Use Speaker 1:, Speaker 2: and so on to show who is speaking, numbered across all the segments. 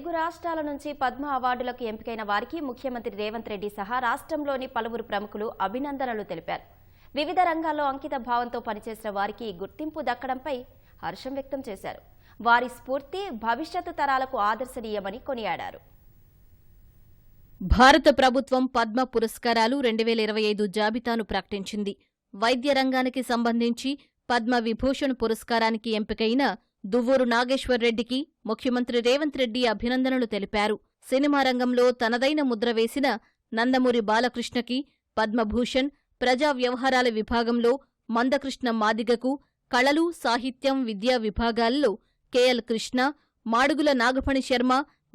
Speaker 1: తెలుగు రాష్ట్రాల నుంచి పద్మ అవార్డులకు ఎంపికైన వారికి ముఖ్యమంత్రి రేవంత్ రెడ్డి సహా రాష్ట్రంలోని పలువురు ప్రముఖులు అభినందనలు తెలిపారు. వివిధ రంగాల్లో అంకిత భావంతో పనిచేసిన వారికి గుర్తింపు దక్కడంపై హర్షం వ్యక్తం చేశారు. వారి స్ఫూర్తి భవిష్యత్తు తరాలకు ఆదర్శనీయమని కొనియాడారు.
Speaker 2: భారత ప్రభుత్వం పద్మ పురస్కారాలు 2025 జాబితాను ప్రకటించింది. వైద్య రంగానికి సంబంధించి పద్మ విభూషణ్ పురస్కారానికి ఎంపికైన దువ్వూరు నాగేశ్వర్ రెడ్డికి ముఖ్యమంత్రి రేవంత్ రెడ్డి అభినందనలు తెలిపారు. సినిమా రంగంలో తనదైన ముద్ర వేసిన నందమూరి బాలకృష్ణకి పద్మభూషణ్, ప్రజా వ్యవహారాల విభాగంలో మందకృష్ణ మాదిగకు, కళలు, సాహిత్యం, విద్యా విభాగాల్లో కెఎల్ కృష్ణ, మాడుగుల నాగఫణి శర్మ,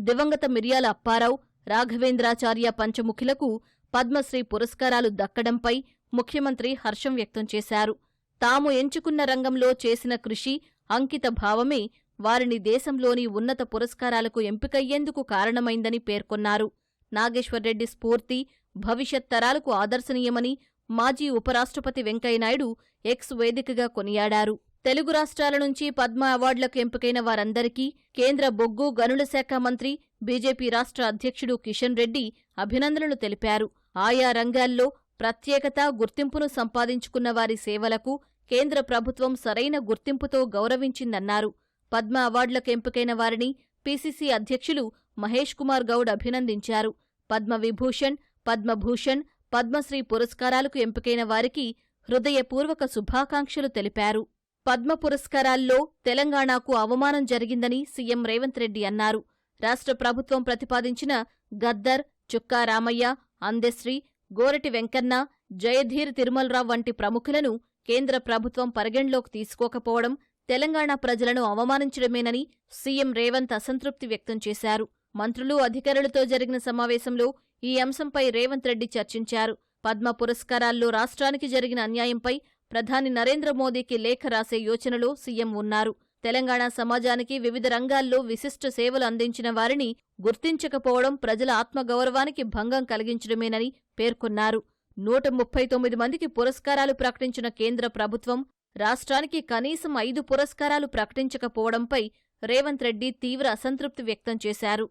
Speaker 2: దివంగత మిర్యాల అప్పారావు, రాఘవేంద్రాచార్య పంచముఖులకు పద్మశ్రీ పురస్కారాలు దక్కడంపై ముఖ్యమంత్రి హర్షం వ్యక్తం చేశారు. తాము ఎంచుకున్న రంగంలో చేసిన కృషి, అంకిత భావమే వారిని దేశంలోని ఉన్నత పురస్కారాలకు ఎంపికయ్యేందుకు కారణమైందని పేర్కొన్నారు. నాగేశ్వర్రెడ్డి స్ఫూర్తి భవిష్యత్ తరాలకు ఆదర్శనీయమని మాజీ ఉపరాష్ట్రపతి వెంకయ్యనాయుడు ఎక్స్ వేదికగా కొనియాడారు. తెలుగు రాష్ట్రాల నుంచి పద్మ అవార్డులకు ఎంపికైన వారందరికీ కేంద్ర బొగ్గు గనుల శాఖ మంత్రి, బీజేపీ రాష్ట్ర అధ్యక్షుడు కిషన్ రెడ్డి అభినందనలు తెలిపారు. ఆయా రంగాల్లో ప్రత్యేకత, గుర్తింపును సంపాదించుకున్న వారి సేవలకు కేంద్ర ప్రభుత్వం సరైన గుర్తింపుతో గౌరవించిందన్నారు. పద్మ అవార్డులకు ఎంపికైన వారిని పీసీసీ అధ్యక్షులు మహేష్ కుమార్ గౌడ్ అభినందించారు. పద్మవిభూషణ్, పద్మభూషణ్, పద్మశ్రీ పురస్కారాలకు ఎంపికైన వారికి హృదయపూర్వక శుభాకాంక్షలు తెలిపారు. పద్మ పురస్కారాల్లో తెలంగాణకు అవమానం జరిగిందని సీఎం రేవంత్ రెడ్డి అన్నారు. రాష్ట్ర ప్రభుత్వం ప్రతిపాదించిన గద్దర్, చుక్కా రామయ్య, అందెశ్రీ, గోరటి వెంకన్న, జయధీర్ తిరుమలరావు వంటి ప్రముఖులను కేంద్ర ప్రభుత్వం పరిగణలోకి తీసుకోకపోవడం తెలంగాణ ప్రజలను అవమానించడమేనని సీఎం రేవంత్ అసంతృప్తి వ్యక్తం చేశారు. మంత్రులు, అధికారులతో జరిగిన సమావేశంలో ఈ అంశంపై రేవంత్ రెడ్డి చర్చించారు. పద్మ పురస్కారాల్లో రాష్ట్రానికి జరిగిన అన్యాయంపై ప్రధాని నరేంద్ర మోదీకి లేఖ రాసే యోచనలో సీఎం ఉన్నారు. తెలంగాణ సమాజానికి వివిధ రంగాల్లో విశిష్ట సేవలు అందించిన వారిని గుర్తించకపోవడం ప్రజల ఆత్మగౌరవానికి భంగం కలిగించడమేనని పేర్కొన్నారు. 139 మందికి పురస్కారాలు ప్రకటించిన కేంద్ర ప్రభుత్వం రాష్ట్రానికి కనీసం 5 పురస్కారాలు ప్రకటించకపోవడంపై రేవంత్ రెడ్డి తీవ్ర అసంతృప్తి వ్యక్తం చేశారు.